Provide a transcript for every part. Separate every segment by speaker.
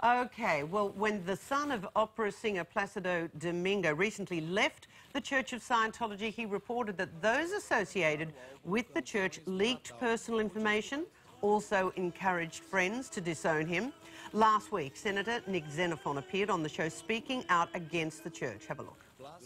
Speaker 1: Okay, well, when the son of opera singer Placido Domingo recently left the Church of Scientology, he reported that those associated with the church leaked personal information, also encouraged friends to disown him. Last week, Senator Nick Xenophon appeared on the show speaking out against the church. Have a look.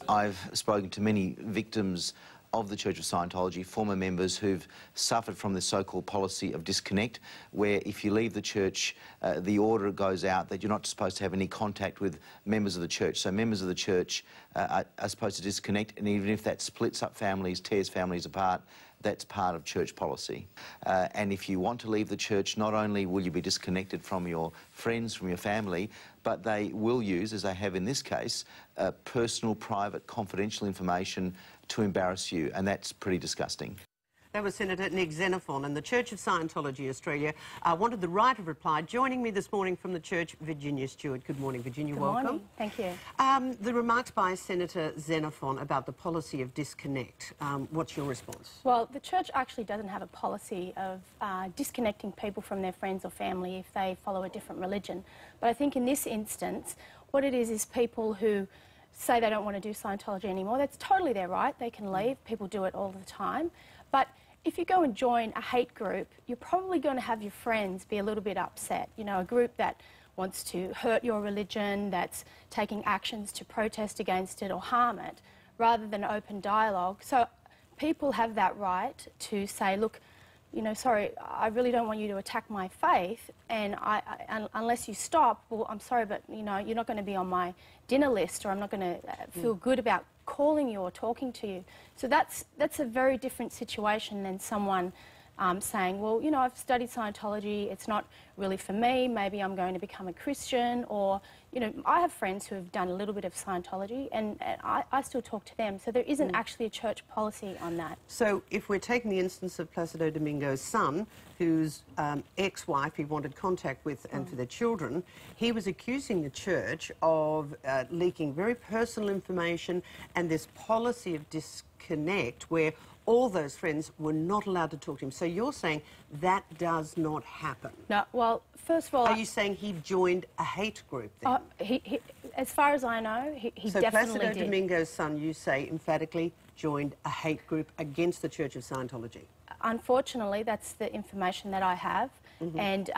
Speaker 2: I've spoken to many victims of the Church of Scientology, former members who've suffered from the so-called policy of disconnect, where if you leave the church, the order goes out that you're not supposed to have any contact with members of the church. So members of the church are supposed to disconnect, and even if that splits up families, tears families apart, that's part of church policy. And if you want to leave the church, not only will you be disconnected from your friends, from your family, but they will use, as they have in this case, personal, private, confidential information to embarrass you, and that's pretty disgusting.
Speaker 1: That was Senator Nick Xenophon, and the Church of Scientology Australia wanted the right of reply. Joining me this morning from the church, Virginia Stewart. Good morning, Virginia.
Speaker 3: Good
Speaker 1: welcome.
Speaker 3: Morning. Thank you.
Speaker 1: The remarks by Senator Xenophon about the policy of disconnect, what's your response?
Speaker 3: Well, the church actually doesn't have a policy of disconnecting people from their friends or family if they follow a different religion. But I think in this instance, what it is people who say they don't want to do Scientology anymore. That's totally their right. They can leave. People do it all the time. But if you go and join a hate group, you're probably going to have your friends be a little bit upset. You know, a group that wants to hurt your religion, that's taking actions to protest against it or harm it, rather than open dialogue. So people have that right to say, look, you know, sorry, I really don't want you to attack my faith, and unless you stop, well, I'm sorry, but, you know, you're not going to be on my dinner list, or I'm not going to feel good about calling you or talking to you. So that's a very different situation than someone saying, well, you know, I've studied Scientology, it's not really for me, maybe I'm going to become a Christian, or, you know, I have friends who have done a little bit of Scientology, and I still talk to them. So there isn't actually a church policy on that.
Speaker 1: So if we're taking the instance of Placido Domingo's son, whose ex-wife he wanted contact with and for their children, he was accusing the church of leaking very personal information and this policy of disconnect where all those friends were not allowed to talk to him. So you're saying that does not happen? No,
Speaker 3: well, first of all...
Speaker 1: Are you saying he joined a hate group then?
Speaker 3: As far as I know, he
Speaker 1: so
Speaker 3: definitely did. So
Speaker 1: Placido Domingo's son, you say, emphatically joined a hate group against the Church of Scientology? Unfortunately,
Speaker 3: that's the information that I have. And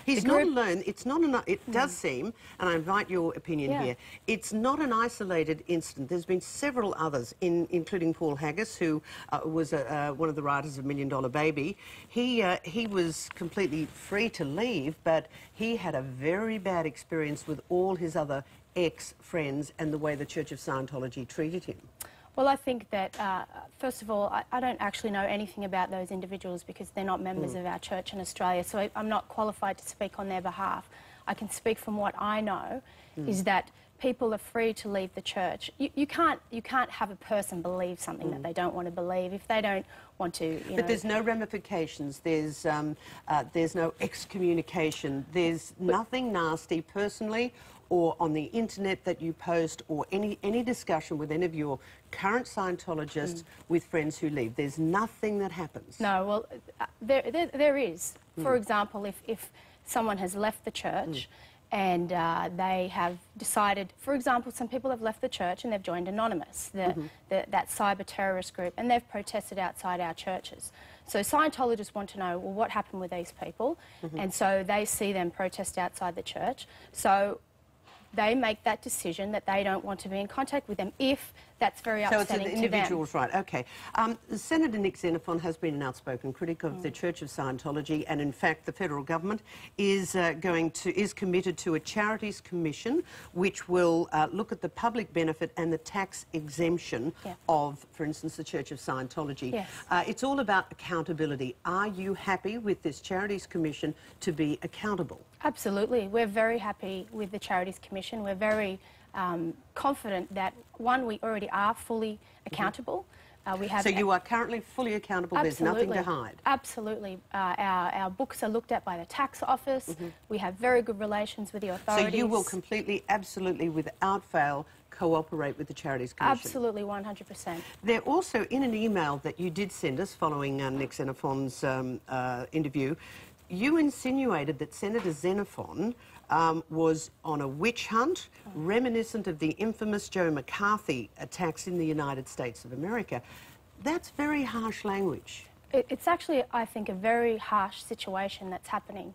Speaker 1: he's not alone. It's not an. It does seem, and I invite your opinion here. It's not an isolated incident. There's been several others, including Paul Haggis, who was one of the writers of $1 Million Baby. He was completely free to leave, but he had a very bad experience with all his other ex-friends and the way the Church of Scientology treated him.
Speaker 3: Well, I think that, first of all, I don't actually know anything about those individuals because they're not members of our church in Australia, so I'm not qualified to speak on their behalf. I can speak from what I know, is that people are free to leave the church. You can't have a person believe something that they don't want to believe if they don't want to, you know.
Speaker 1: But there's no ramifications, there's no excommunication, there's nothing nasty personally or on the internet that you post, or any discussion with any of your current Scientologists with friends who leave. There's nothing that happens.
Speaker 3: No, well, there is. For example, if someone has left the church and they have decided, for example, some people have left the church and they've joined Anonymous, that cyber terrorist group, and they've protested outside our churches. So Scientologists want to know, well, what happened with these people? And so they see them protest outside the church. So they make that decision that they don't want to be in contact with them if that's very upsetting to them.
Speaker 1: So it's an individual's right, okay. Senator Nick Xenophon has been an outspoken critic of the Church of Scientology, and in fact the federal government is committed to a charities commission which will look at the public benefit and the tax exemption of, for instance, the Church of Scientology.
Speaker 3: Yes.
Speaker 1: It's all about accountability. Are you happy with this charities commission to be accountable?
Speaker 3: Absolutely. We're very happy with the Charities Commission. We're very confident that, one, we already are fully accountable.
Speaker 1: So you are currently fully accountable?
Speaker 3: Absolutely.
Speaker 1: There's nothing to hide?
Speaker 3: Absolutely. Our books are looked at by the tax office. We have very good relations with the authorities.
Speaker 1: So you will completely, absolutely, without fail, cooperate with the Charities Commission?
Speaker 3: Absolutely, 100%.
Speaker 1: They're also, in an email that you did send us following Nick Xenophon's interview, you insinuated that Senator Xenophon was on a witch hunt, reminiscent of the infamous Joe McCarthy attacks in the United States of America. That's very harsh language.
Speaker 3: It's actually, I think, a very harsh situation that's happening.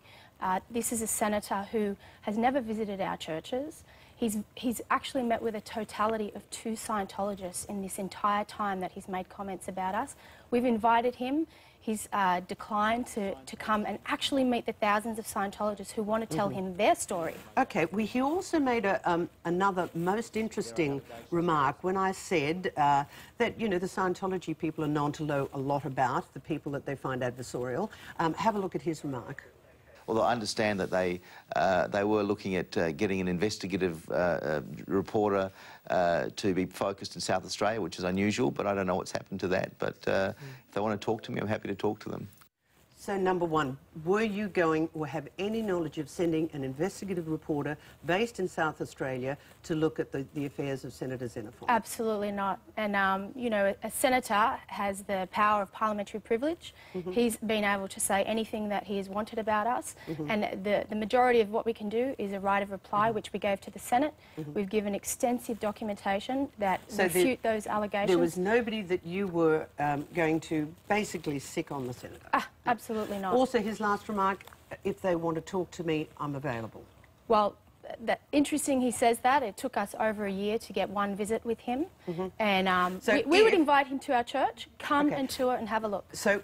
Speaker 3: This is a senator who has never visited our churches. He's actually met with a totality of 2 Scientologists in this entire time that he's made comments about us. We've invited him. He's declined to come and actually meet the thousands of Scientologists who want to tell him their story.
Speaker 1: Okay, well, he also made another most interesting remark when I said that, you know, the Scientology people are known to know a lot about the people that they find adversarial. Have a look at his remark.
Speaker 2: Although I understand that they were looking at getting an investigative reporter to be focused in South Australia, which is unusual, but I don't know what's happened to that. But if they want to talk to me, I'm happy to talk to them.
Speaker 1: So, number one, were you going or have any knowledge of sending an investigative reporter based in South Australia to look at the affairs of Senator Xenophon?
Speaker 3: Absolutely not. And, you know, a senator has the power of parliamentary privilege. He's been able to say anything that he has wanted about us. And the majority of what we can do is a right of reply, which we gave to the Senate. We've given extensive documentation that refute those allegations.
Speaker 1: There was nobody that you were going to basically sick on the senator?
Speaker 3: Absolutely not.
Speaker 1: Also, his last remark, if they want to talk to me, I'm available.
Speaker 3: Well, interesting he says that. It took us over a year to get one visit with him. And we would invite him to our church, come and tour and have a look.
Speaker 1: So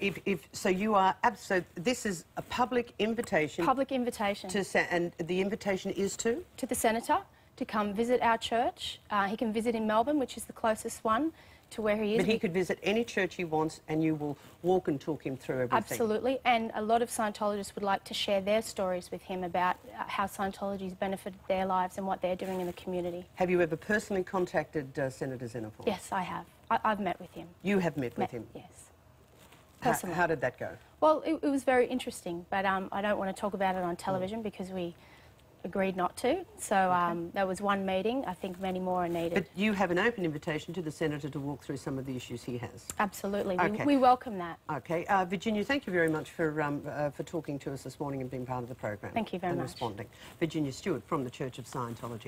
Speaker 1: so this is a public invitation.
Speaker 3: Public invitation.
Speaker 1: And the invitation is to?
Speaker 3: To the senator, to come visit our church. He can visit in Melbourne, which is the closest one to where he is.
Speaker 1: But he could visit any church he wants and you will walk and talk him through everything.
Speaker 3: Absolutely, and a lot of Scientologists would like to share their stories with him about how Scientology's benefited their lives and what they're doing in the community.
Speaker 1: Have you ever personally contacted Senator Xenophon?
Speaker 3: Yes, I have. I've met with him.
Speaker 1: You have met with him?
Speaker 3: Yes. Personally.
Speaker 1: How did that go?
Speaker 3: Well, it was very interesting, but I don't want to talk about it on television because we agreed not to. So there was one meeting. I think many more are needed.
Speaker 1: But you have an open invitation to the Senator to walk through some of the issues he has.
Speaker 3: Absolutely.
Speaker 1: Okay.
Speaker 3: We welcome that.
Speaker 1: Okay. Virginia, thank you very much for talking to us this morning and being part of the program.
Speaker 3: Thank you very much.
Speaker 1: And responding. Virginia Stewart from the Church of Scientology.